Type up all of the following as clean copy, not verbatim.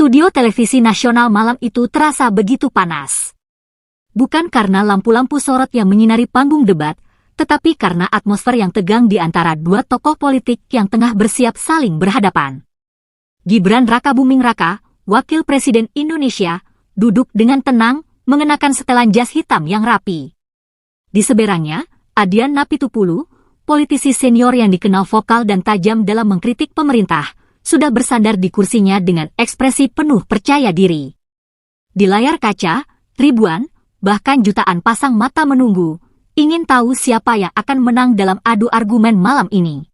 Studio televisi nasional malam itu terasa begitu panas. Bukan karena lampu-lampu sorot yang menyinari panggung debat, tetapi karena atmosfer yang tegang di antara dua tokoh politik yang tengah bersiap saling berhadapan. Gibran Rakabuming Raka, Wakil Presiden Indonesia, duduk dengan tenang, mengenakan setelan jas hitam yang rapi. Di seberangnya, Adian Napitupulu, politisi senior yang dikenal vokal dan tajam dalam mengkritik pemerintah, sudah bersandar di kursinya dengan ekspresi penuh percaya diri. Di layar kaca, ribuan, bahkan jutaan pasang mata menunggu, ingin tahu siapa yang akan menang dalam adu argumen malam ini.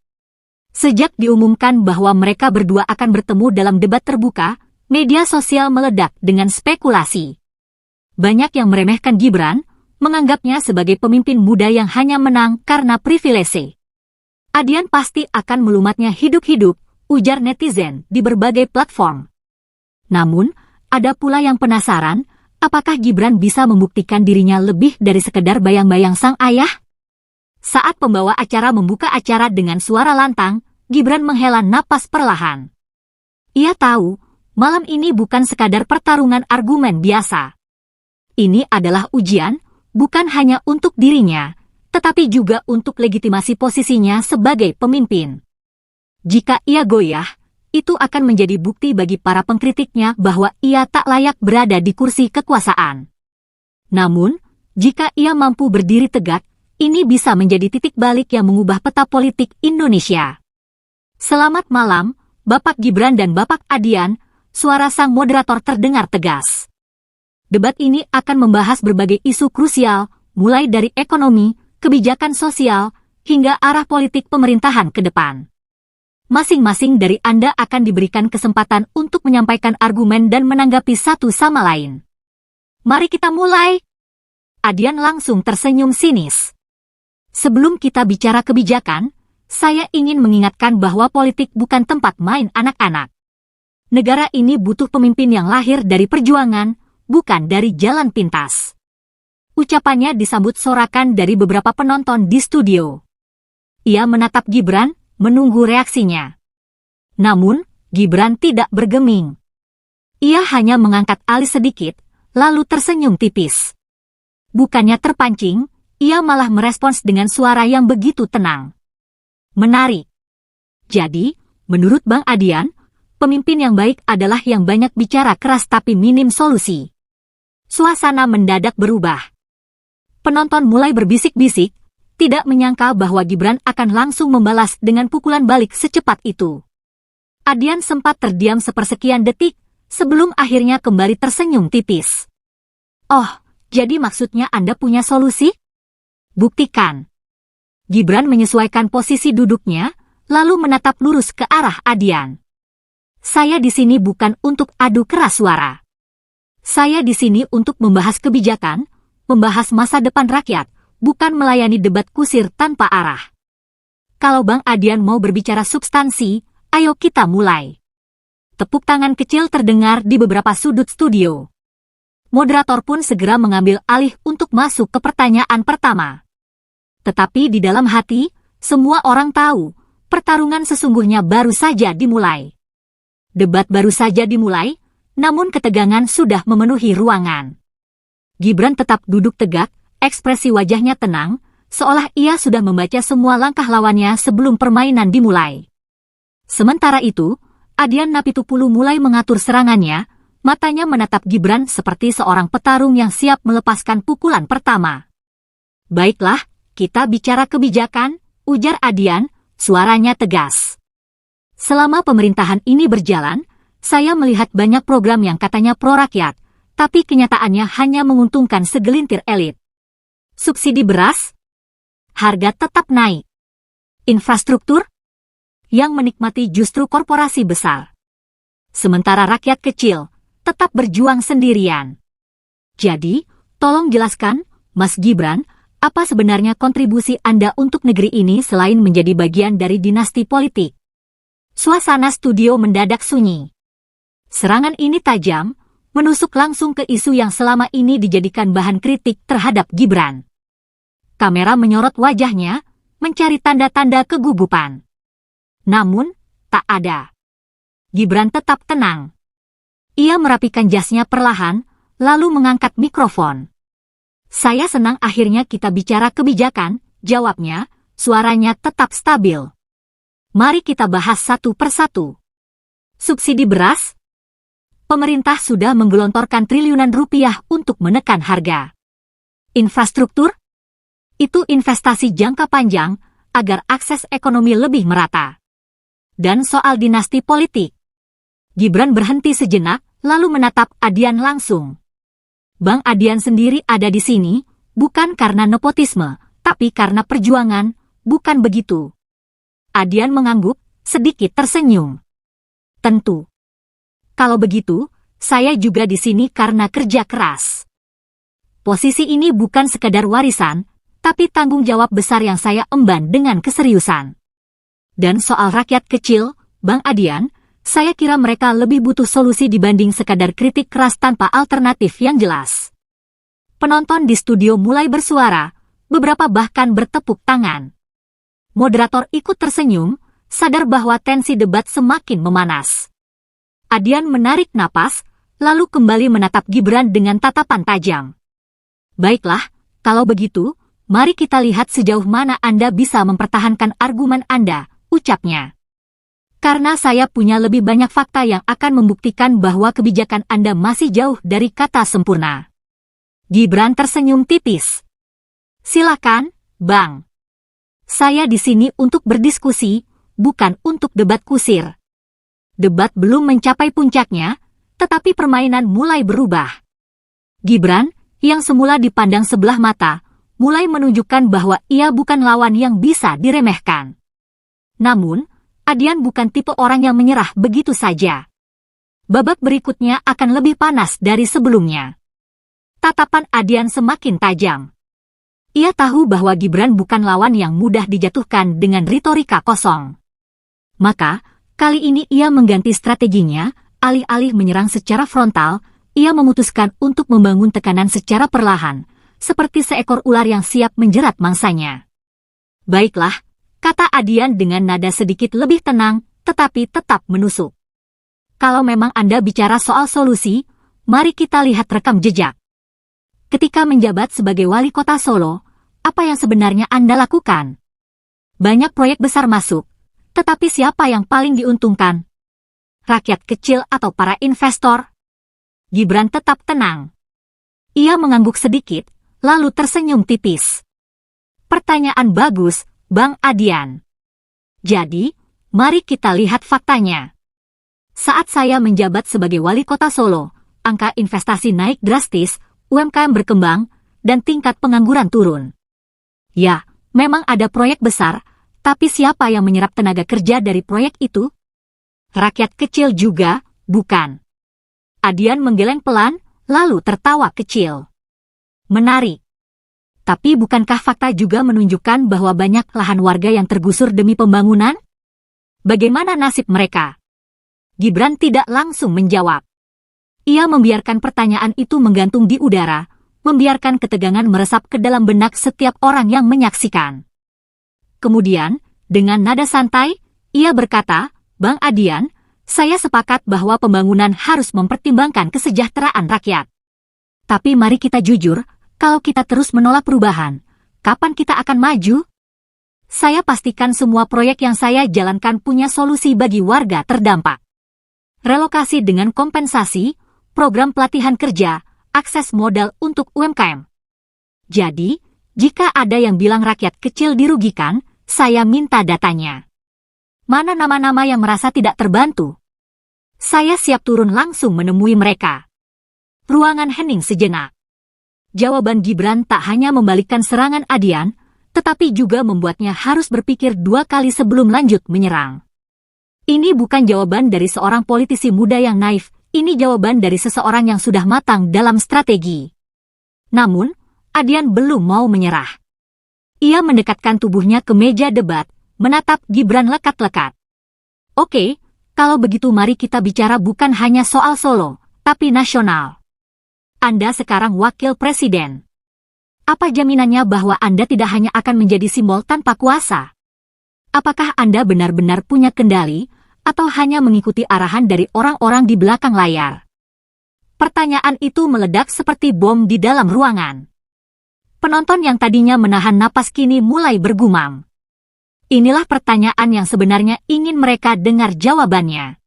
Sejak diumumkan bahwa mereka berdua akan bertemu dalam debat terbuka, media sosial meledak dengan spekulasi. Banyak yang meremehkan Gibran, menganggapnya sebagai pemimpin muda yang hanya menang karena privilege. Adian pasti akan melumatnya hidup-hidup, ujar netizen di berbagai platform. Namun, ada pula yang penasaran, apakah Gibran bisa membuktikan dirinya lebih dari sekedar bayang-bayang sang ayah? Saat pembawa acara membuka acara dengan suara lantang, Gibran menghela napas perlahan. Ia tahu, malam ini bukan sekadar pertarungan argumen biasa. Ini adalah ujian, bukan hanya untuk dirinya, tetapi juga untuk legitimasi posisinya sebagai pemimpin. Jika ia goyah, itu akan menjadi bukti bagi para pengkritiknya bahwa ia tak layak berada di kursi kekuasaan. Namun, jika ia mampu berdiri tegak, ini bisa menjadi titik balik yang mengubah peta politik Indonesia. Selamat malam, Bapak Gibran dan Bapak Adian, suara sang moderator terdengar tegas. Debat ini akan membahas berbagai isu krusial, mulai dari ekonomi, kebijakan sosial, hingga arah politik pemerintahan ke depan. Masing-masing dari Anda akan diberikan kesempatan untuk menyampaikan argumen dan menanggapi satu sama lain. Mari kita mulai. Adian langsung tersenyum sinis. Sebelum kita bicara kebijakan, saya ingin mengingatkan bahwa politik bukan tempat main anak-anak. Negara ini butuh pemimpin yang lahir dari perjuangan, bukan dari jalan pintas. Ucapannya disambut sorakan dari beberapa penonton di studio. Ia menatap Gibran, menunggu reaksinya. Namun, Gibran tidak bergeming. Ia hanya mengangkat alis sedikit, lalu tersenyum tipis. Bukannya terpancing, ia malah merespons dengan suara yang begitu tenang. Menarik. Jadi, menurut Bang Adian, pemimpin yang baik adalah yang banyak bicara keras tapi minim solusi. Suasana mendadak berubah. Penonton mulai berbisik-bisik, tidak menyangka bahwa Gibran akan langsung membalas dengan pukulan balik secepat itu. Adian sempat terdiam sepersekian detik, sebelum akhirnya kembali tersenyum tipis. Oh, jadi maksudnya Anda punya solusi? Buktikan. Gibran menyesuaikan posisi duduknya, lalu menatap lurus ke arah Adian. Saya di sini bukan untuk adu keras suara. Saya di sini untuk membahas kebijakan, membahas masa depan rakyat, bukan melayani debat kusir tanpa arah. Kalau Bang Adian mau berbicara substansi, ayo kita mulai. Tepuk tangan kecil terdengar di beberapa sudut studio. Moderator pun segera mengambil alih untuk masuk ke pertanyaan pertama. Tetapi di dalam hati, semua orang tahu, pertarungan sesungguhnya baru saja dimulai. Debat baru saja dimulai, namun ketegangan sudah memenuhi ruangan. Gibran tetap duduk tegak, ekspresi wajahnya tenang, seolah ia sudah membaca semua langkah lawannya sebelum permainan dimulai. Sementara itu, Adian Napitupulu mulai mengatur serangannya, matanya menatap Gibran seperti seorang petarung yang siap melepaskan pukulan pertama. Baiklah, kita bicara kebijakan, ujar Adian, suaranya tegas. Selama pemerintahan ini berjalan, saya melihat banyak program yang katanya pro-rakyat, tapi kenyataannya hanya menguntungkan segelintir elit. Subsidi beras, harga tetap naik. Infrastruktur, yang menikmati justru korporasi besar. Sementara rakyat kecil, tetap berjuang sendirian. Jadi, tolong jelaskan, Mas Gibran, apa sebenarnya kontribusi Anda untuk negeri ini selain menjadi bagian dari dinasti politik? Suasana studio mendadak sunyi. Serangan ini tajam, menusuk langsung ke isu yang selama ini dijadikan bahan kritik terhadap Gibran. Kamera menyorot wajahnya, mencari tanda-tanda kegugupan. Namun, tak ada. Gibran tetap tenang. Ia merapikan jasnya perlahan, lalu mengangkat mikrofon. Saya senang akhirnya kita bicara kebijakan, jawabnya, suaranya tetap stabil. Mari kita bahas satu persatu. Subsidi beras? Pemerintah sudah menggelontorkan triliunan rupiah untuk menekan harga. Infrastruktur? Itu investasi jangka panjang, agar akses ekonomi lebih merata. Dan soal dinasti politik. Gibran berhenti sejenak, lalu menatap Adian langsung. Bang Adian sendiri ada di sini, bukan karena nepotisme, tapi karena perjuangan, bukan begitu? Adian mengangguk, sedikit tersenyum. Tentu. Kalau begitu, saya juga di sini karena kerja keras. Posisi ini bukan sekadar warisan, tapi tanggung jawab besar yang saya emban dengan keseriusan. Dan soal rakyat kecil, Bang Adian, saya kira mereka lebih butuh solusi dibanding sekadar kritik keras tanpa alternatif yang jelas. Penonton di studio mulai bersuara, beberapa bahkan bertepuk tangan. Moderator ikut tersenyum, sadar bahwa tensi debat semakin memanas. Adian menarik napas, lalu kembali menatap Gibran dengan tatapan tajam. Baiklah, kalau begitu, mari kita lihat sejauh mana Anda bisa mempertahankan argumen Anda, ucapnya. Karena saya punya lebih banyak fakta yang akan membuktikan bahwa kebijakan Anda masih jauh dari kata sempurna. Gibran tersenyum tipis. Silakan, Bang. Saya di sini untuk berdiskusi, bukan untuk debat kusir. Debat belum mencapai puncaknya, tetapi permainan mulai berubah. Gibran, yang semula dipandang sebelah mata, mulai menunjukkan bahwa ia bukan lawan yang bisa diremehkan. Namun, Adian bukan tipe orang yang menyerah begitu saja. Babak berikutnya akan lebih panas dari sebelumnya. Tatapan Adian semakin tajam. Ia tahu bahwa Gibran bukan lawan yang mudah dijatuhkan dengan retorika kosong. Maka, kali ini ia mengganti strateginya, alih-alih menyerang secara frontal, ia memutuskan untuk membangun tekanan secara perlahan, seperti seekor ular yang siap menjerat mangsanya. Baiklah, kata Adian dengan nada sedikit lebih tenang, tetapi tetap menusuk. Kalau memang Anda bicara soal solusi, mari kita lihat rekam jejak. Ketika menjabat sebagai wali kota Solo, apa yang sebenarnya Anda lakukan? Banyak proyek besar masuk, tetapi siapa yang paling diuntungkan? Rakyat kecil atau para investor? Gibran tetap tenang. Ia mengangguk sedikit, lalu tersenyum tipis. Pertanyaan bagus, Bang Adian. Jadi, mari kita lihat faktanya. Saat saya menjabat sebagai wali kota Solo, angka investasi naik drastis, UMKM berkembang, dan tingkat pengangguran turun. Ya, memang ada proyek besar, tapi siapa yang menyerap tenaga kerja dari proyek itu? Rakyat kecil juga, bukan? Adian menggeleng pelan, lalu tertawa kecil. Menarik. Tapi bukankah fakta juga menunjukkan bahwa banyak lahan warga yang tergusur demi pembangunan? Bagaimana nasib mereka? Gibran tidak langsung menjawab. Ia membiarkan pertanyaan itu menggantung di udara, membiarkan ketegangan meresap ke dalam benak setiap orang yang menyaksikan. Kemudian, dengan nada santai, ia berkata, Bang Adian, saya sepakat bahwa pembangunan harus mempertimbangkan kesejahteraan rakyat. Tapi mari kita jujur, kalau kita terus menolak perubahan, kapan kita akan maju? Saya pastikan semua proyek yang saya jalankan punya solusi bagi warga terdampak. Relokasi dengan kompensasi, program pelatihan kerja, akses modal untuk UMKM. Jadi, jika ada yang bilang rakyat kecil dirugikan, saya minta datanya. Mana nama-nama yang merasa tidak terbantu? Saya siap turun langsung menemui mereka. Ruangan hening sejenak. Jawaban Gibran tak hanya membalikkan serangan Adian, tetapi juga membuatnya harus berpikir 2 kali sebelum lanjut menyerang. Ini bukan jawaban dari seorang politisi muda yang naif, ini jawaban dari seseorang yang sudah matang dalam strategi. Namun, Adian belum mau menyerah. Ia mendekatkan tubuhnya ke meja debat, menatap Gibran lekat-lekat. Oke, kalau begitu mari kita bicara bukan hanya soal Solo, tapi nasional. Anda sekarang wakil presiden. Apa jaminannya bahwa Anda tidak hanya akan menjadi simbol tanpa kuasa? Apakah Anda benar-benar punya kendali, atau hanya mengikuti arahan dari orang-orang di belakang layar? Pertanyaan itu meledak seperti bom di dalam ruangan. Penonton yang tadinya menahan napas kini mulai bergumam. Inilah pertanyaan yang sebenarnya ingin mereka dengar jawabannya.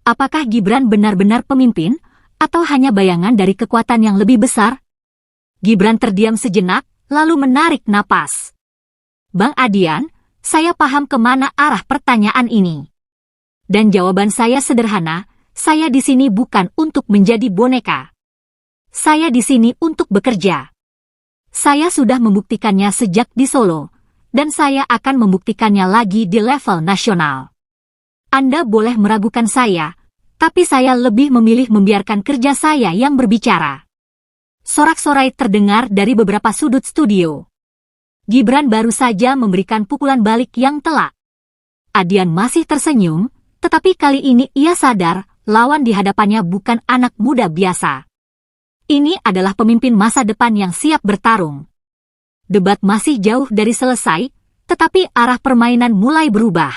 Apakah Gibran benar-benar pemimpin, atau hanya bayangan dari kekuatan yang lebih besar? Gibran terdiam sejenak, lalu menarik napas. Bang Adian, saya paham kemana arah pertanyaan ini. Dan jawaban saya sederhana, saya di sini bukan untuk menjadi boneka. Saya di sini untuk bekerja. Saya sudah membuktikannya sejak di Solo, dan saya akan membuktikannya lagi di level nasional. Anda boleh meragukan saya, tapi saya lebih memilih membiarkan kerja saya yang berbicara. Sorak-sorai terdengar dari beberapa sudut studio. Gibran baru saja memberikan pukulan balik yang telak. Adian masih tersenyum, tetapi kali ini ia sadar lawan di hadapannya bukan anak muda biasa. Ini adalah pemimpin masa depan yang siap bertarung. Debat masih jauh dari selesai, tetapi arah permainan mulai berubah.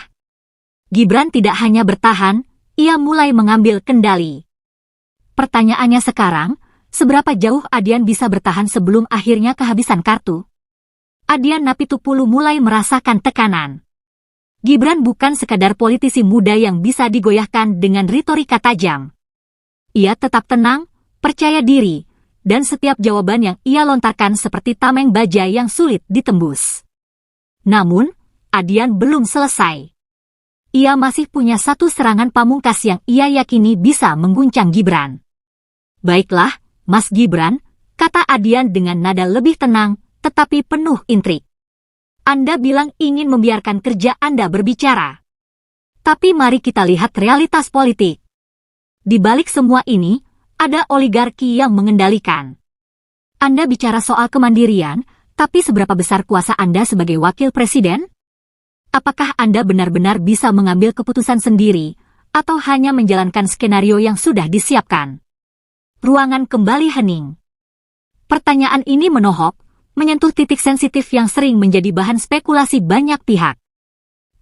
Gibran tidak hanya bertahan, ia mulai mengambil kendali. Pertanyaannya sekarang, seberapa jauh Adian bisa bertahan sebelum akhirnya kehabisan kartu? Adian Napitupulu mulai merasakan tekanan. Gibran bukan sekadar politisi muda yang bisa digoyahkan dengan retorika tajam. Ia tetap tenang, percaya diri, dan setiap jawaban yang ia lontarkan seperti tameng baja yang sulit ditembus. Namun, Adian belum selesai. Ia masih punya satu serangan pamungkas yang ia yakini bisa mengguncang Gibran. Baiklah, Mas Gibran, kata Adian dengan nada lebih tenang, tetapi penuh intrik. Anda bilang ingin membiarkan kerja Anda berbicara. Tapi mari kita lihat realitas politik. Di balik semua ini, ada oligarki yang mengendalikan. Anda bicara soal kemandirian, tapi seberapa besar kuasa Anda sebagai wakil presiden? Apakah Anda benar-benar bisa mengambil keputusan sendiri, atau hanya menjalankan skenario yang sudah disiapkan? Ruangan kembali hening. Pertanyaan ini menohok, menyentuh titik sensitif yang sering menjadi bahan spekulasi banyak pihak.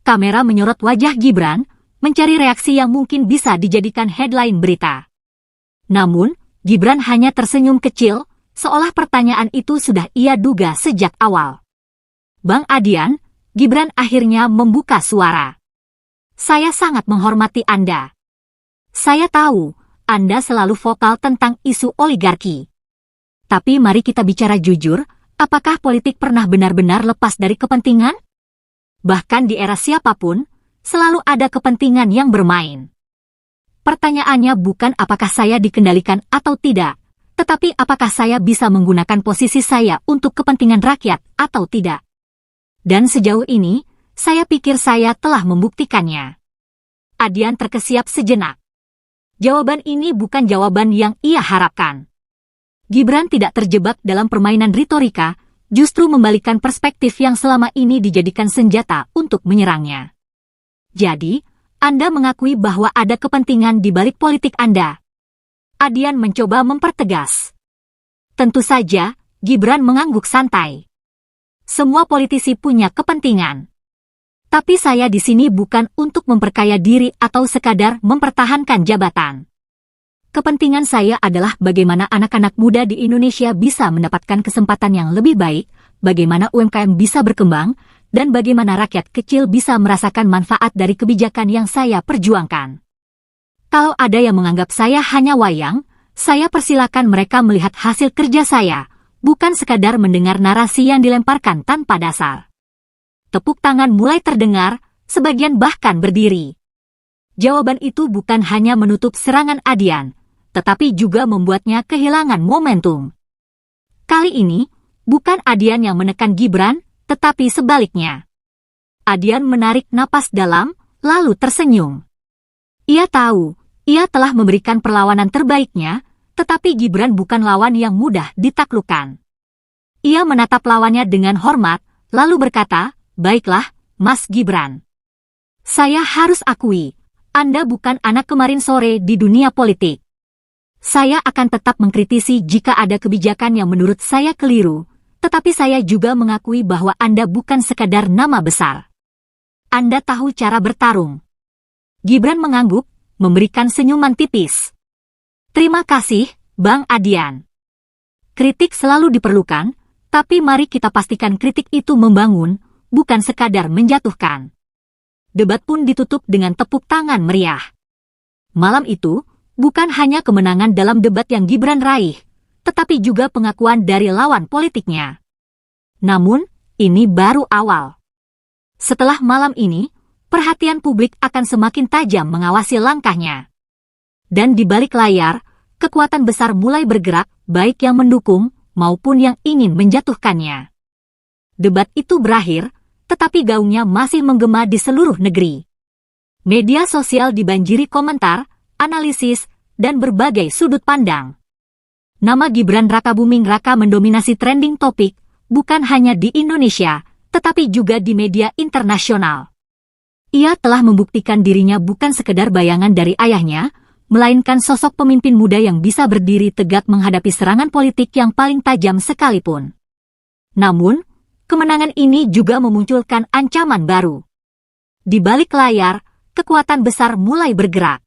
Kamera menyorot wajah Gibran, mencari reaksi yang mungkin bisa dijadikan headline berita. Namun, Gibran hanya tersenyum kecil, seolah pertanyaan itu sudah ia duga sejak awal. Bang Adian, Gibran akhirnya membuka suara. Saya sangat menghormati Anda. Saya tahu, Anda selalu vokal tentang isu oligarki. Tapi mari kita bicara jujur, apakah politik pernah benar-benar lepas dari kepentingan? Bahkan di era siapapun, selalu ada kepentingan yang bermain. Pertanyaannya bukan apakah saya dikendalikan atau tidak, tetapi apakah saya bisa menggunakan posisi saya untuk kepentingan rakyat atau tidak. Dan sejauh ini, saya pikir saya telah membuktikannya. Adian terkesiap sejenak. Jawaban ini bukan jawaban yang ia harapkan. Gibran tidak terjebak dalam permainan retorika, justru membalikkan perspektif yang selama ini dijadikan senjata untuk menyerangnya. Jadi, Anda mengakui bahwa ada kepentingan di balik politik Anda. Adian mencoba mempertegas. Tentu saja, Gibran mengangguk santai. Semua politisi punya kepentingan. Tapi saya di sini bukan untuk memperkaya diri atau sekadar mempertahankan jabatan. Kepentingan saya adalah bagaimana anak-anak muda di Indonesia bisa mendapatkan kesempatan yang lebih baik, bagaimana UMKM bisa berkembang, dan bagaimana rakyat kecil bisa merasakan manfaat dari kebijakan yang saya perjuangkan. Kalau ada yang menganggap saya hanya wayang, saya persilakan mereka melihat hasil kerja saya, bukan sekadar mendengar narasi yang dilemparkan tanpa dasar. Tepuk tangan mulai terdengar, sebagian bahkan berdiri. Jawaban itu bukan hanya menutup serangan Adian, tetapi juga membuatnya kehilangan momentum. Kali ini, bukan Adian yang menekan Gibran, tetapi sebaliknya. Adian menarik napas dalam, lalu tersenyum. Ia tahu, ia telah memberikan perlawanan terbaiknya, tetapi Gibran bukan lawan yang mudah ditaklukkan. Ia menatap lawannya dengan hormat, lalu berkata, "Baiklah, Mas Gibran. Saya harus akui, Anda bukan anak kemarin sore di dunia politik. Saya akan tetap mengkritisi jika ada kebijakan yang menurut saya keliru, tetapi saya juga mengakui bahwa Anda bukan sekadar nama besar. Anda tahu cara bertarung." Gibran mengangguk, memberikan senyuman tipis. "Terima kasih, Bang Adian. Kritik selalu diperlukan, tapi mari kita pastikan kritik itu membangun, bukan sekadar menjatuhkan. Debat pun ditutup dengan tepuk tangan meriah. Malam itu, bukan hanya kemenangan dalam debat yang Gibran raih, tetapi juga pengakuan dari lawan politiknya. Namun, ini baru awal. Setelah malam ini, perhatian publik akan semakin tajam mengawasi langkahnya. Dan di balik layar, kekuatan besar mulai bergerak, baik yang mendukung maupun yang ingin menjatuhkannya. Debat itu berakhir, tetapi gaungnya masih menggema di seluruh negeri. Media sosial dibanjiri komentar, analisis, dan berbagai sudut pandang. Nama Gibran Rakabuming Raka mendominasi trending topik, bukan hanya di Indonesia, tetapi juga di media internasional. Ia telah membuktikan dirinya bukan sekedar bayangan dari ayahnya, melainkan sosok pemimpin muda yang bisa berdiri tegak menghadapi serangan politik yang paling tajam sekalipun. Namun, kemenangan ini juga memunculkan ancaman baru. Di balik layar, kekuatan besar mulai bergerak.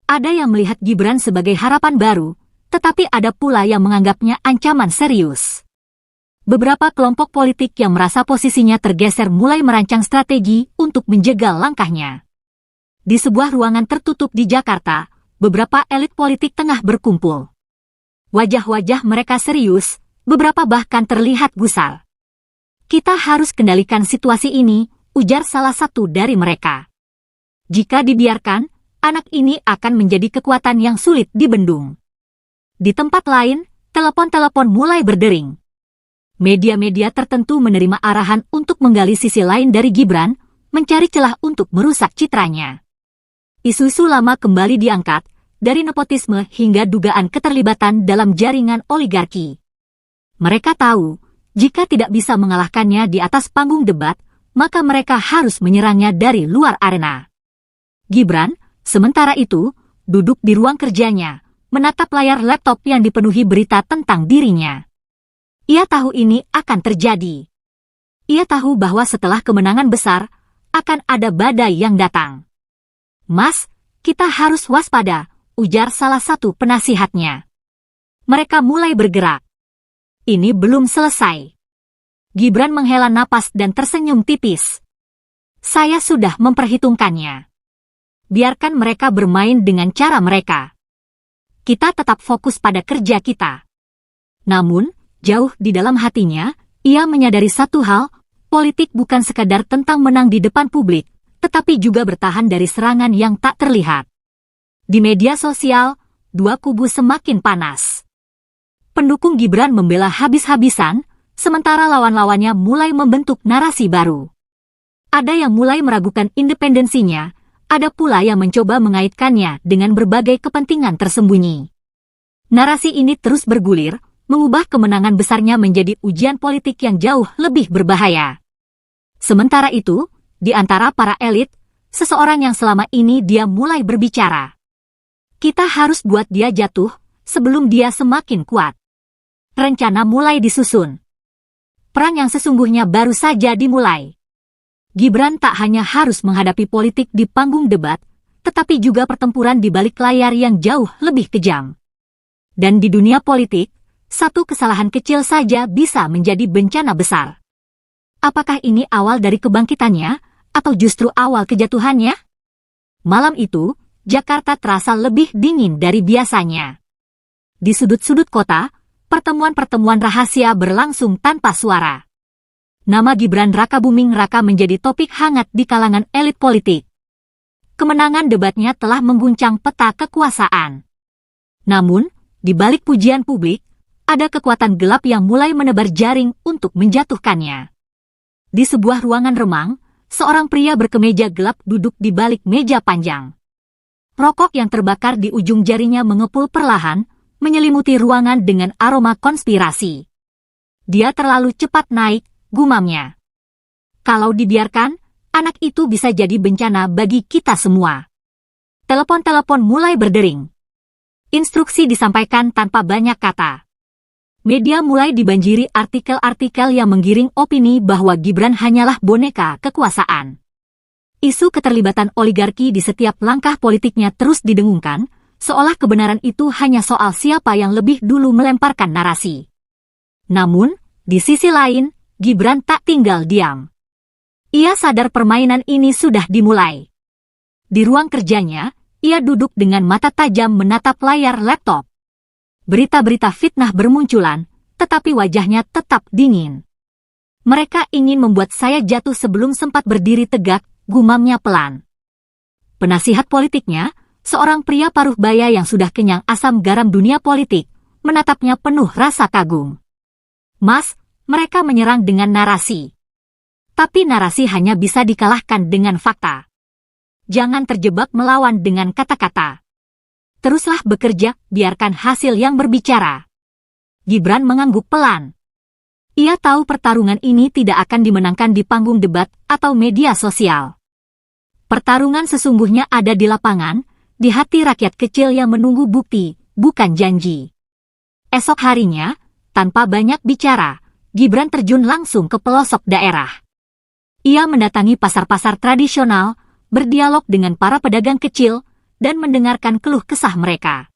Ada yang melihat Gibran sebagai harapan baru, tetapi ada pula yang menganggapnya ancaman serius. Beberapa kelompok politik yang merasa posisinya tergeser mulai merancang strategi untuk menjegal langkahnya. Di sebuah ruangan tertutup di Jakarta, beberapa elit politik tengah berkumpul. Wajah-wajah mereka serius, beberapa bahkan terlihat gusar. Kita harus kendalikan situasi ini, ujar salah satu dari mereka. Jika dibiarkan, anak ini akan menjadi kekuatan yang sulit dibendung. Di tempat lain, telepon-telepon mulai berdering. Media-media tertentu menerima arahan untuk menggali sisi lain dari Gibran, mencari celah untuk merusak citranya. Isu-isu lama kembali diangkat, dari nepotisme hingga dugaan keterlibatan dalam jaringan oligarki. Mereka tahu, jika tidak bisa mengalahkannya di atas panggung debat, maka mereka harus menyerangnya dari luar arena. Gibran, sementara itu, duduk di ruang kerjanya, menatap layar laptop yang dipenuhi berita tentang dirinya. Ia tahu ini akan terjadi. Ia tahu bahwa setelah kemenangan besar, akan ada badai yang datang. Mas, kita harus waspada, ujar salah satu penasihatnya. Mereka mulai bergerak. Ini belum selesai. Gibran menghela napas dan tersenyum tipis. Saya sudah memperhitungkannya. Biarkan mereka bermain dengan cara mereka. Kita tetap fokus pada kerja kita. Namun, jauh di dalam hatinya, ia menyadari satu hal, politik bukan sekadar tentang menang di depan publik, tetapi juga bertahan dari serangan yang tak terlihat. Di media sosial, dua kubu semakin panas. Pendukung Gibran membela habis-habisan, sementara lawan-lawannya mulai membentuk narasi baru. Ada yang mulai meragukan independensinya, ada pula yang mencoba mengaitkannya dengan berbagai kepentingan tersembunyi. Narasi ini terus bergulir, mengubah kemenangan besarnya menjadi ujian politik yang jauh lebih berbahaya. Sementara itu, di antara para elit, seseorang yang selama ini dia mulai berbicara. Kita harus buat dia jatuh, sebelum dia semakin kuat. Rencana mulai disusun. Perang yang sesungguhnya baru saja dimulai. Gibran tak hanya harus menghadapi politik di panggung debat, tetapi juga pertempuran di balik layar yang jauh lebih kejam. Dan di dunia politik, satu kesalahan kecil saja bisa menjadi bencana besar. Apakah ini awal dari kebangkitannya, atau justru awal kejatuhannya? Malam itu, Jakarta terasa lebih dingin dari biasanya. Di sudut-sudut kota, pertemuan-pertemuan rahasia berlangsung tanpa suara. Nama Gibran Rakabuming Raka menjadi topik hangat di kalangan elit politik. Kemenangan debatnya telah mengguncang peta kekuasaan. Namun, di balik pujian publik, ada kekuatan gelap yang mulai menebar jaring untuk menjatuhkannya. Di sebuah ruangan remang, seorang pria berkemeja gelap duduk di balik meja panjang. Rokok yang terbakar di ujung jarinya mengepul perlahan, menyelimuti ruangan dengan aroma konspirasi. Dia terlalu cepat naik, gumamnya. Kalau dibiarkan, anak itu bisa jadi bencana bagi kita semua. Telepon-telepon mulai berdering. Instruksi disampaikan tanpa banyak kata. Media mulai dibanjiri artikel-artikel yang menggiring opini bahwa Gibran hanyalah boneka kekuasaan. Isu keterlibatan oligarki di setiap langkah politiknya terus didengungkan, Seolah kebenaran itu hanya soal siapa yang lebih dulu melemparkan narasi. Namun, di sisi lain, Gibran tak tinggal diam. Ia sadar permainan ini sudah dimulai. Di ruang kerjanya, ia duduk dengan mata tajam menatap layar laptop. Berita-berita fitnah bermunculan, tetapi wajahnya tetap dingin. Mereka ingin membuat saya jatuh sebelum sempat berdiri tegak, gumamnya pelan. Penasihat politiknya, seorang pria paruh baya yang sudah kenyang asam garam dunia politik, menatapnya penuh rasa kagum. Mas, mereka menyerang dengan narasi. Tapi narasi hanya bisa dikalahkan dengan fakta. Jangan terjebak melawan dengan kata-kata. Teruslah bekerja, biarkan hasil yang berbicara. Gibran mengangguk pelan. Ia tahu pertarungan ini tidak akan dimenangkan di panggung debat atau media sosial. Pertarungan sesungguhnya ada di lapangan, di hati rakyat kecil yang menunggu bukti, bukan janji. Esok harinya, tanpa banyak bicara, Gibran terjun langsung ke pelosok daerah. Ia mendatangi pasar-pasar tradisional, berdialog dengan para pedagang kecil, dan mendengarkan keluh kesah mereka.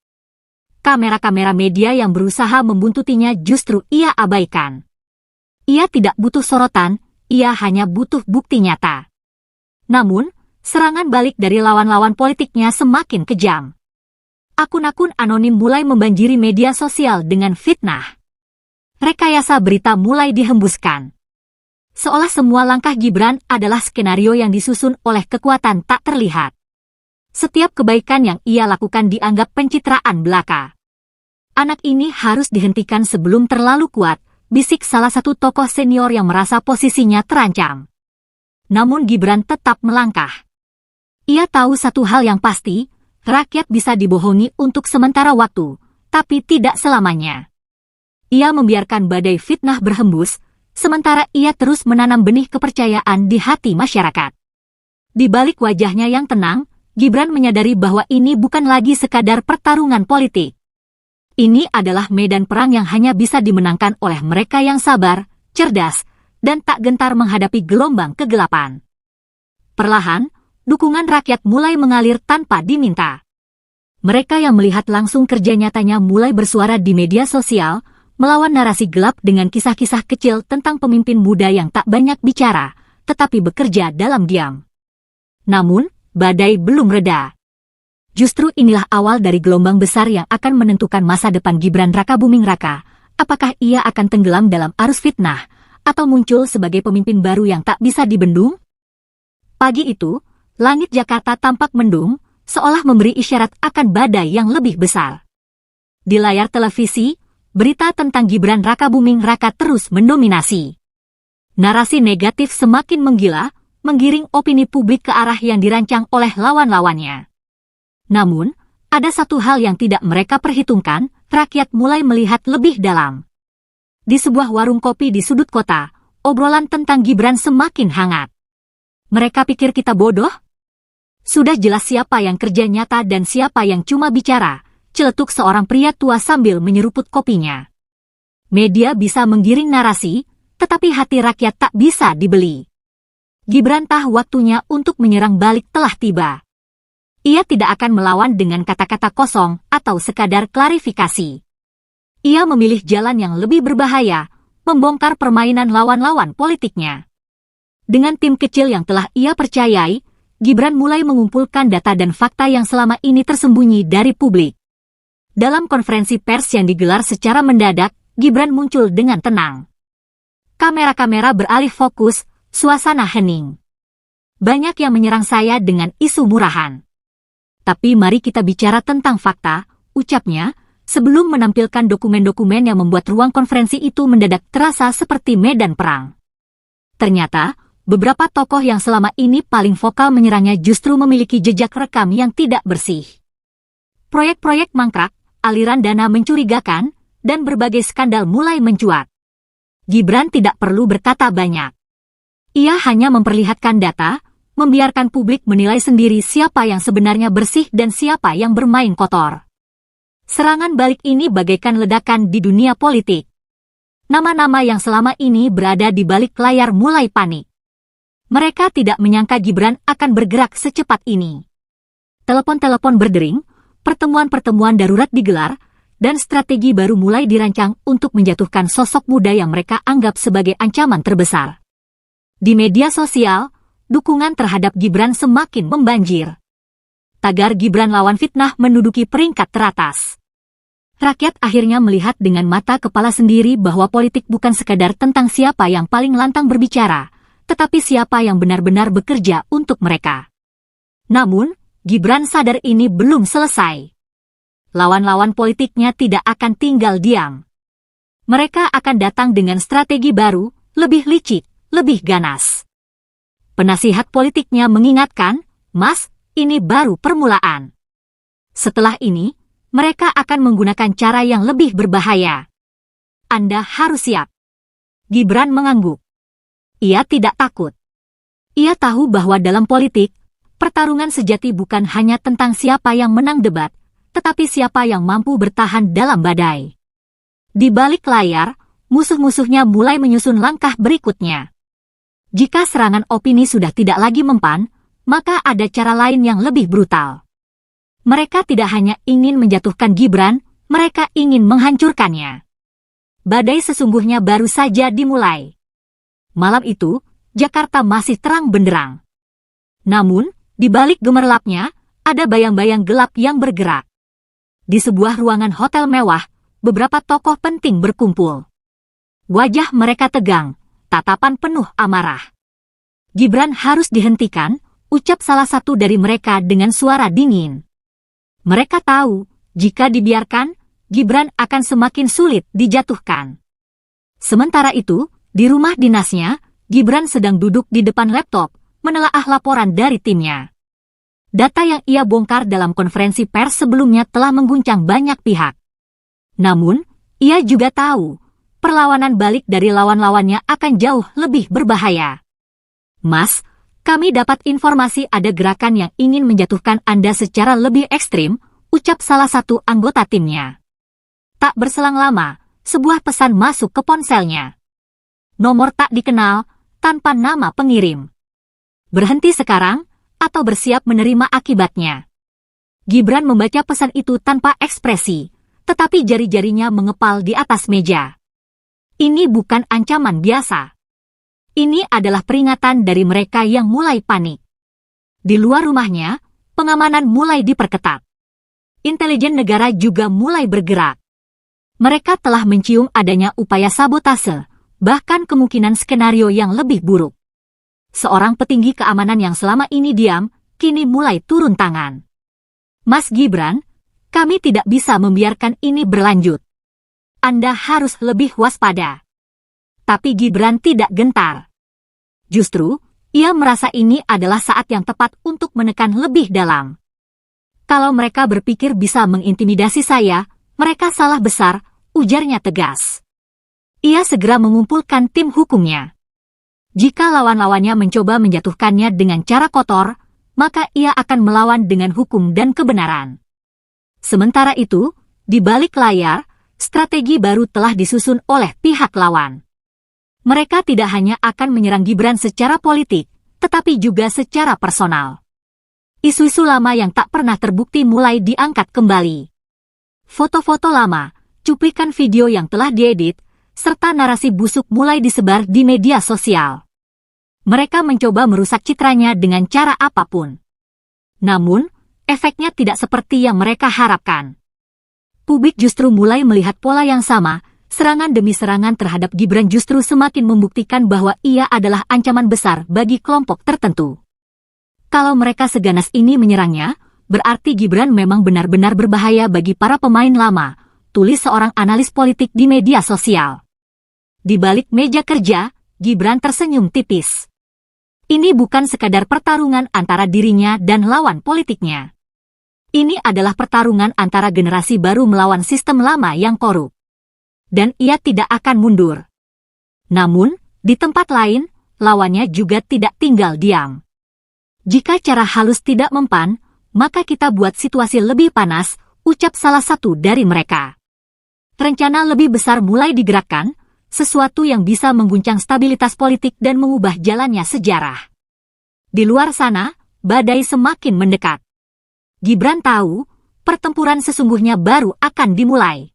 Kamera-kamera media yang berusaha membuntutinya justru ia abaikan. Ia tidak butuh sorotan, ia hanya butuh bukti nyata. Namun, serangan balik dari lawan-lawan politiknya semakin kejam. Akun-akun anonim mulai membanjiri media sosial dengan fitnah. Rekayasa berita mulai dihembuskan. Seolah semua langkah Gibran adalah skenario yang disusun oleh kekuatan tak terlihat. Setiap kebaikan yang ia lakukan dianggap pencitraan belaka. Anak ini harus dihentikan sebelum terlalu kuat, bisik salah satu tokoh senior yang merasa posisinya terancam. Namun Gibran tetap melangkah. Ia tahu satu hal yang pasti, rakyat bisa dibohongi untuk sementara waktu, tapi tidak selamanya. Ia membiarkan badai fitnah berhembus, sementara ia terus menanam benih kepercayaan di hati masyarakat. Di balik wajahnya yang tenang, Gibran menyadari bahwa ini bukan lagi sekadar pertarungan politik. Ini adalah medan perang yang hanya bisa dimenangkan oleh mereka yang sabar, cerdas, dan tak gentar menghadapi gelombang kegelapan. Perlahan, dukungan rakyat mulai mengalir tanpa diminta. Mereka yang melihat langsung kerja nyatanya mulai bersuara di media sosial, melawan narasi gelap dengan kisah-kisah kecil tentang pemimpin muda yang tak banyak bicara, tetapi bekerja dalam diam. Namun, badai belum reda. Justru inilah awal dari gelombang besar yang akan menentukan masa depan Gibran Rakabuming Raka. Apakah ia akan tenggelam dalam arus fitnah, atau muncul sebagai pemimpin baru yang tak bisa dibendung? Pagi itu, langit Jakarta tampak mendung, seolah memberi isyarat akan badai yang lebih besar. Di layar televisi, berita tentang Gibran Rakabuming Raka terus mendominasi. Narasi negatif semakin menggila, menggiring opini publik ke arah yang dirancang oleh lawan-lawannya. Namun, ada satu hal yang tidak mereka perhitungkan, rakyat mulai melihat lebih dalam. Di sebuah warung kopi di sudut kota, obrolan tentang Gibran semakin hangat. Mereka pikir kita bodoh? Sudah jelas siapa yang kerja nyata dan siapa yang cuma bicara, celetuk seorang pria tua sambil menyeruput kopinya. Media bisa menggiring narasi, tetapi hati rakyat tak bisa dibeli. Gibran tahu waktunya untuk menyerang balik telah tiba. Ia tidak akan melawan dengan kata-kata kosong atau sekadar klarifikasi. Ia memilih jalan yang lebih berbahaya, membongkar permainan lawan-lawan politiknya. Dengan tim kecil yang telah ia percayai, Gibran mulai mengumpulkan data dan fakta yang selama ini tersembunyi dari publik. Dalam konferensi pers yang digelar secara mendadak, Gibran muncul dengan tenang. Kamera-kamera beralih fokus, suasana hening. Banyak yang menyerang saya dengan isu murahan. Tapi mari kita bicara tentang fakta, ucapnya, sebelum menampilkan dokumen-dokumen yang membuat ruang konferensi itu mendadak terasa seperti medan perang. Ternyata, beberapa tokoh yang selama ini paling vokal menyerangnya justru memiliki jejak rekam yang tidak bersih. Proyek-proyek mangkrak, aliran dana mencurigakan, dan berbagai skandal mulai mencuat. Gibran tidak perlu berkata banyak. Ia hanya memperlihatkan data, membiarkan publik menilai sendiri siapa yang sebenarnya bersih dan siapa yang bermain kotor. Serangan balik ini bagaikan ledakan di dunia politik. Nama-nama yang selama ini berada di balik layar mulai panik. Mereka tidak menyangka Gibran akan bergerak secepat ini. Telepon-telepon berdering, pertemuan-pertemuan darurat digelar, dan strategi baru mulai dirancang untuk menjatuhkan sosok muda yang mereka anggap sebagai ancaman terbesar. Di media sosial, dukungan terhadap Gibran semakin membanjir. Tagar Gibran lawan fitnah menduduki peringkat teratas. Rakyat akhirnya melihat dengan mata kepala sendiri bahwa politik bukan sekadar tentang siapa yang paling lantang berbicara, tetapi siapa yang benar-benar bekerja untuk mereka. Namun, Gibran sadar ini belum selesai. Lawan-lawan politiknya tidak akan tinggal diam. Mereka akan datang dengan strategi baru, lebih licik, lebih ganas. Penasihat politiknya mengingatkan, "Mas, ini baru permulaan. Setelah ini, mereka akan menggunakan cara yang lebih berbahaya. Anda harus siap." Gibran mengangguk. Ia tidak takut. Ia tahu bahwa dalam politik, pertarungan sejati bukan hanya tentang siapa yang menang debat, tetapi siapa yang mampu bertahan dalam badai. Di balik layar, musuh-musuhnya mulai menyusun langkah berikutnya. Jika serangan opini sudah tidak lagi mempan, maka ada cara lain yang lebih brutal. Mereka tidak hanya ingin menjatuhkan Gibran, mereka ingin menghancurkannya. Badai sesungguhnya baru saja dimulai. Malam itu, Jakarta masih terang benderang. Namun, di balik gemerlapnya, ada bayang-bayang gelap yang bergerak. Di sebuah ruangan hotel mewah, beberapa tokoh penting berkumpul. Wajah mereka tegang, tatapan penuh amarah. Gibran harus dihentikan, ucap salah satu dari mereka dengan suara dingin. Mereka tahu, jika dibiarkan, Gibran akan semakin sulit dijatuhkan. Sementara itu, di rumah dinasnya, Gibran sedang duduk di depan laptop, menelaah laporan dari timnya. Data yang ia bongkar dalam konferensi pers sebelumnya telah mengguncang banyak pihak. Namun, ia juga tahu, perlawanan balik dari lawan-lawannya akan jauh lebih berbahaya. "Mas, kami dapat informasi ada gerakan yang ingin menjatuhkan Anda secara lebih ekstrim," ucap salah satu anggota timnya. Tak berselang lama, sebuah pesan masuk ke ponselnya. Nomor tak dikenal, tanpa nama pengirim. "Berhenti sekarang, atau bersiap menerima akibatnya." Gibran membaca pesan itu tanpa ekspresi, tetapi jari-jarinya mengepal di atas meja. Ini bukan ancaman biasa. Ini adalah peringatan dari mereka yang mulai panik. Di luar rumahnya, pengamanan mulai diperketat. Intelijen negara juga mulai bergerak. Mereka telah mencium adanya upaya sabotase, bahkan kemungkinan skenario yang lebih buruk. Seorang petinggi keamanan yang selama ini diam, kini mulai turun tangan. "Mas Gibran, kami tidak bisa membiarkan ini berlanjut. Anda harus lebih waspada." Tapi Gibran tidak gentar. Justru, ia merasa ini adalah saat yang tepat untuk menekan lebih dalam. "Kalau mereka berpikir bisa mengintimidasi saya, mereka salah besar," ujarnya tegas. Ia segera mengumpulkan tim hukumnya. Jika lawan-lawannya mencoba menjatuhkannya dengan cara kotor, maka ia akan melawan dengan hukum dan kebenaran. Sementara itu, di balik layar, strategi baru telah disusun oleh pihak lawan. Mereka tidak hanya akan menyerang Gibran secara politik, tetapi juga secara personal. Isu-isu lama yang tak pernah terbukti mulai diangkat kembali. Foto-foto lama, cuplikan video yang telah diedit, serta narasi busuk mulai disebar di media sosial. Mereka mencoba merusak citranya dengan cara apapun. Namun, efeknya tidak seperti yang mereka harapkan. Publik justru mulai melihat pola yang sama, serangan demi serangan terhadap Gibran justru semakin membuktikan bahwa ia adalah ancaman besar bagi kelompok tertentu. Kalau mereka seganas ini menyerangnya, berarti Gibran memang benar-benar berbahaya bagi para pemain lama, tulis seorang analis politik di media sosial. Di balik meja kerja, Gibran tersenyum tipis. Ini bukan sekadar pertarungan antara dirinya dan lawan politiknya. Ini adalah pertarungan antara generasi baru melawan sistem lama yang korup. Dan ia tidak akan mundur. Namun, di tempat lain, lawannya juga tidak tinggal diam. Jika cara halus tidak mempan, maka kita buat situasi lebih panas, ucap salah satu dari mereka. Rencana lebih besar mulai digerakkan, sesuatu yang bisa mengguncang stabilitas politik dan mengubah jalannya sejarah. Di luar sana, badai semakin mendekat. Gibran tahu, pertempuran sesungguhnya baru akan dimulai.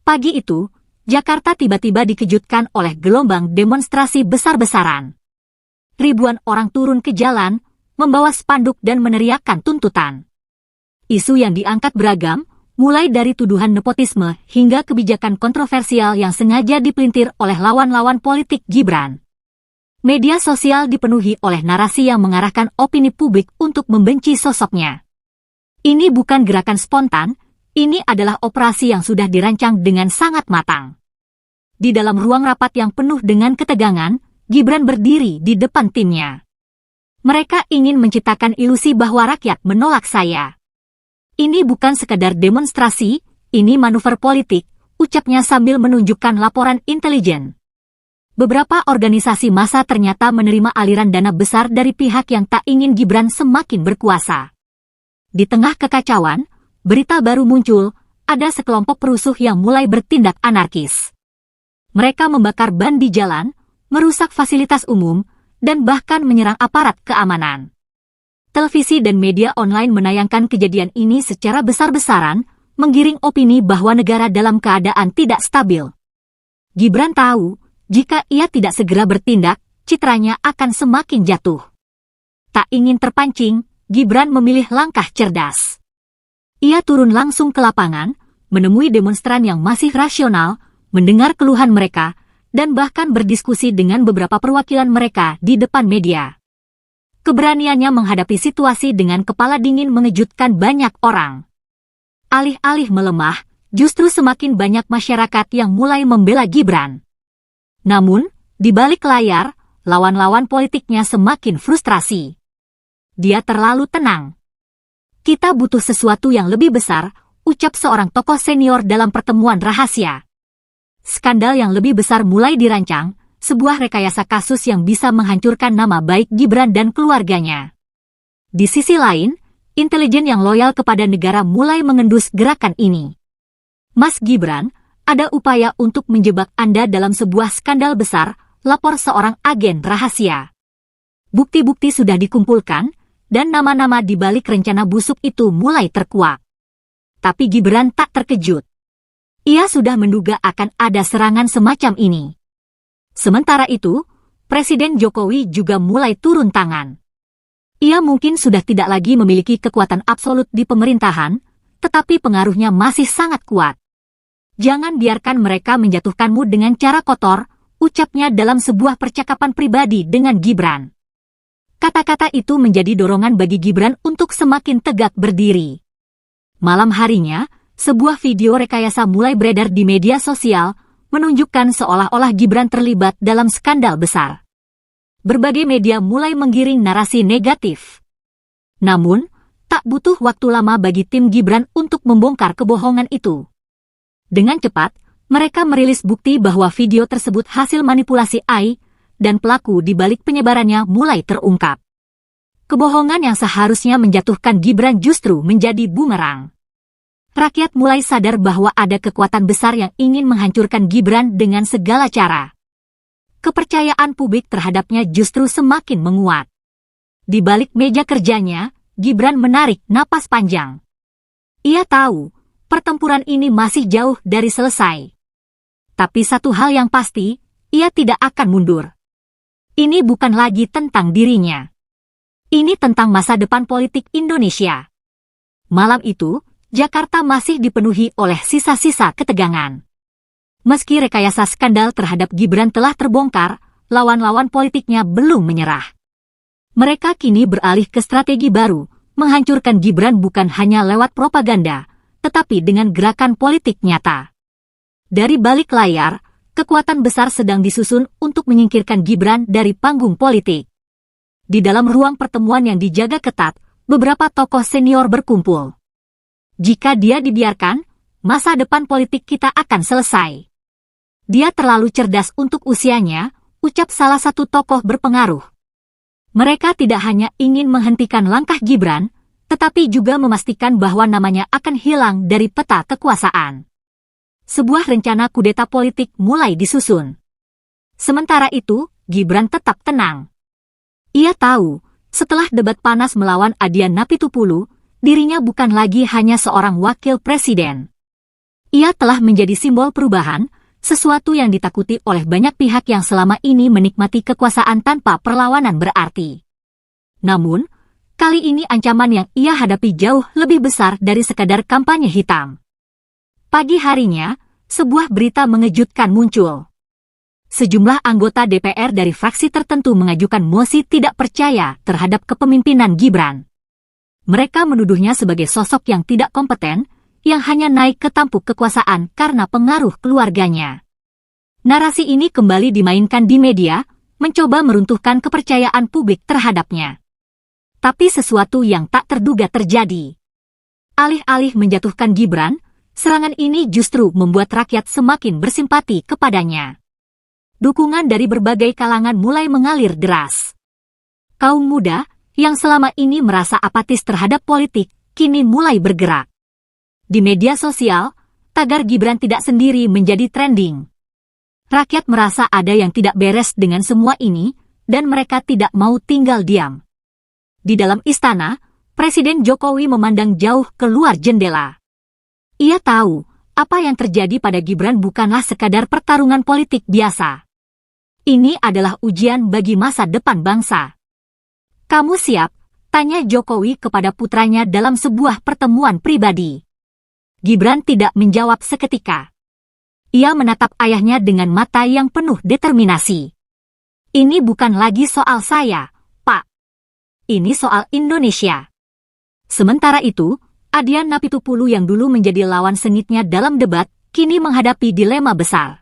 Pagi itu, Jakarta tiba-tiba dikejutkan oleh gelombang demonstrasi besar-besaran. Ribuan orang turun ke jalan, membawa spanduk dan meneriakkan tuntutan. Isu yang diangkat beragam, mulai dari tuduhan nepotisme hingga kebijakan kontroversial yang sengaja dipelintir oleh lawan-lawan politik Gibran. Media sosial dipenuhi oleh narasi yang mengarahkan opini publik untuk membenci sosoknya. Ini bukan gerakan spontan, ini adalah operasi yang sudah dirancang dengan sangat matang. Di dalam ruang rapat yang penuh dengan ketegangan, Gibran berdiri di depan timnya. Mereka ingin menciptakan ilusi bahwa rakyat menolak saya. Ini bukan sekadar demonstrasi, ini manuver politik, ucapnya sambil menunjukkan laporan intelijen. Beberapa organisasi massa ternyata menerima aliran dana besar dari pihak yang tak ingin Gibran semakin berkuasa. Di tengah kekacauan, berita baru muncul, ada sekelompok perusuh yang mulai bertindak anarkis. Mereka membakar ban di jalan, merusak fasilitas umum, dan bahkan menyerang aparat keamanan. Televisi dan media online menayangkan kejadian ini secara besar-besaran, menggiring opini bahwa negara dalam keadaan tidak stabil. Gibran tahu, jika ia tidak segera bertindak, citranya akan semakin jatuh. Tak ingin terpancing, Gibran memilih langkah cerdas. Ia turun langsung ke lapangan, menemui demonstran yang masih rasional, mendengar keluhan mereka, dan bahkan berdiskusi dengan beberapa perwakilan mereka di depan media. Keberaniannya menghadapi situasi dengan kepala dingin mengejutkan banyak orang. Alih-alih melemah, justru semakin banyak masyarakat yang mulai membela Gibran. Namun, di balik layar, lawan-lawan politiknya semakin frustrasi. Dia terlalu tenang. Kita butuh sesuatu yang lebih besar, ucap seorang tokoh senior dalam pertemuan rahasia. Skandal yang lebih besar mulai dirancang, sebuah rekayasa kasus yang bisa menghancurkan nama baik Gibran dan keluarganya. Di sisi lain, intelijen yang loyal kepada negara mulai mengendus gerakan ini. Mas Gibran, ada upaya untuk menjebak Anda dalam sebuah skandal besar, lapor seorang agen rahasia. Bukti-bukti sudah dikumpulkan, dan nama-nama di balik rencana busuk itu mulai terkuak. Tapi Gibran tak terkejut. Ia sudah menduga akan ada serangan semacam ini. Sementara itu, Presiden Jokowi juga mulai turun tangan. Ia mungkin sudah tidak lagi memiliki kekuatan absolut di pemerintahan, tetapi pengaruhnya masih sangat kuat. Jangan biarkan mereka menjatuhkanmu dengan cara kotor, ucapnya dalam sebuah percakapan pribadi dengan Gibran. Kata-kata itu menjadi dorongan bagi Gibran untuk semakin tegak berdiri. Malam harinya, sebuah video rekayasa mulai beredar di media sosial, menunjukkan seolah-olah Gibran terlibat dalam skandal besar. Berbagai media mulai menggiring narasi negatif. Namun, tak butuh waktu lama bagi tim Gibran untuk membongkar kebohongan itu. Dengan cepat, mereka merilis bukti bahwa video tersebut hasil manipulasi AI, dan pelaku di balik penyebarannya mulai terungkap. Kebohongan yang seharusnya menjatuhkan Gibran justru menjadi bumerang. Rakyat mulai sadar bahwa ada kekuatan besar yang ingin menghancurkan Gibran dengan segala cara. Kepercayaan publik terhadapnya justru semakin menguat. Di balik meja kerjanya, Gibran menarik napas panjang. Ia tahu, pertempuran ini masih jauh dari selesai. Tapi satu hal yang pasti, ia tidak akan mundur. Ini bukan lagi tentang dirinya. Ini tentang masa depan politik Indonesia. Malam itu, Jakarta masih dipenuhi oleh sisa-sisa ketegangan. Meski rekayasa skandal terhadap Gibran telah terbongkar, lawan-lawan politiknya belum menyerah. Mereka kini beralih ke strategi baru, menghancurkan Gibran bukan hanya lewat propaganda, tetapi dengan gerakan politik nyata. Dari balik layar, kekuatan besar sedang disusun untuk menyingkirkan Gibran dari panggung politik. Di dalam ruang pertemuan yang dijaga ketat, beberapa tokoh senior berkumpul. Jika dia dibiarkan, masa depan politik kita akan selesai. Dia terlalu cerdas untuk usianya, ucap salah satu tokoh berpengaruh. Mereka tidak hanya ingin menghentikan langkah Gibran, tetapi juga memastikan bahwa namanya akan hilang dari peta kekuasaan. Sebuah rencana kudeta politik mulai disusun. Sementara itu, Gibran tetap tenang. Ia tahu, setelah debat panas melawan Adian Apitupulu, dirinya bukan lagi hanya seorang wakil presiden. Ia telah menjadi simbol perubahan, sesuatu yang ditakuti oleh banyak pihak yang selama ini menikmati kekuasaan tanpa perlawanan berarti. Namun, kali ini ancaman yang ia hadapi jauh lebih besar dari sekadar kampanye hitam. Pagi harinya, sebuah berita mengejutkan muncul. Sejumlah anggota DPR dari fraksi tertentu mengajukan mosi tidak percaya terhadap kepemimpinan Gibran. Mereka menuduhnya sebagai sosok yang tidak kompeten, yang hanya naik ke tampuk kekuasaan karena pengaruh keluarganya. Narasi ini kembali dimainkan di media, mencoba meruntuhkan kepercayaan publik terhadapnya. Tapi sesuatu yang tak terduga terjadi. Alih-alih menjatuhkan Gibran, serangan ini justru membuat rakyat semakin bersimpati kepadanya. Dukungan dari berbagai kalangan mulai mengalir deras. Kaum muda, yang selama ini merasa apatis terhadap politik, kini mulai bergerak. Di media sosial, tagar Gibran tidak sendiri menjadi trending. Rakyat merasa ada yang tidak beres dengan semua ini, dan mereka tidak mau tinggal diam. Di dalam istana, Presiden Jokowi memandang jauh keluar jendela. Ia tahu, apa yang terjadi pada Gibran bukanlah sekadar pertarungan politik biasa. Ini adalah ujian bagi masa depan bangsa. "Kamu siap?" tanya Jokowi kepada putranya dalam sebuah pertemuan pribadi. Gibran tidak menjawab seketika. Ia menatap ayahnya dengan mata yang penuh determinasi. "Ini bukan lagi soal saya, Pak. Ini soal Indonesia." Sementara itu, Adian Apitupulu yang dulu menjadi lawan sengitnya dalam debat, kini menghadapi dilema besar.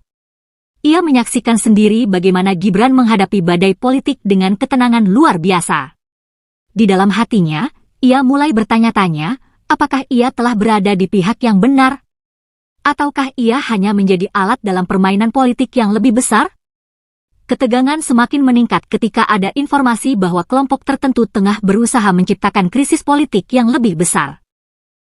Ia menyaksikan sendiri bagaimana Gibran menghadapi badai politik dengan ketenangan luar biasa. Di dalam hatinya, ia mulai bertanya-tanya, apakah ia telah berada di pihak yang benar? Ataukah ia hanya menjadi alat dalam permainan politik yang lebih besar? Ketegangan semakin meningkat ketika ada informasi bahwa kelompok tertentu tengah berusaha menciptakan krisis politik yang lebih besar.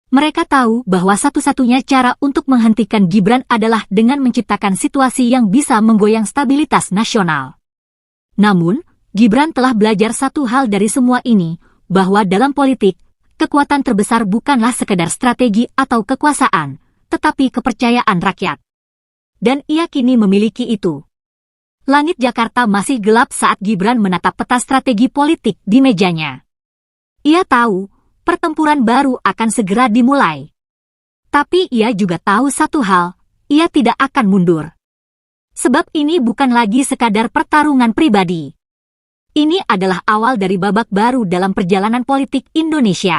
Mereka tahu bahwa satu-satunya cara untuk menghentikan Gibran adalah dengan menciptakan situasi yang bisa menggoyang stabilitas nasional. Namun, Gibran telah belajar satu hal dari semua ini, bahwa dalam politik, kekuatan terbesar bukanlah sekedar strategi atau kekuasaan, tetapi kepercayaan rakyat. Dan ia kini memiliki itu. Langit Jakarta masih gelap saat Gibran menatap peta strategi politik di mejanya. Ia tahu, pertempuran baru akan segera dimulai. Tapi ia juga tahu satu hal, ia tidak akan mundur. Sebab ini bukan lagi sekadar pertarungan pribadi. Ini adalah awal dari babak baru dalam perjalanan politik Indonesia.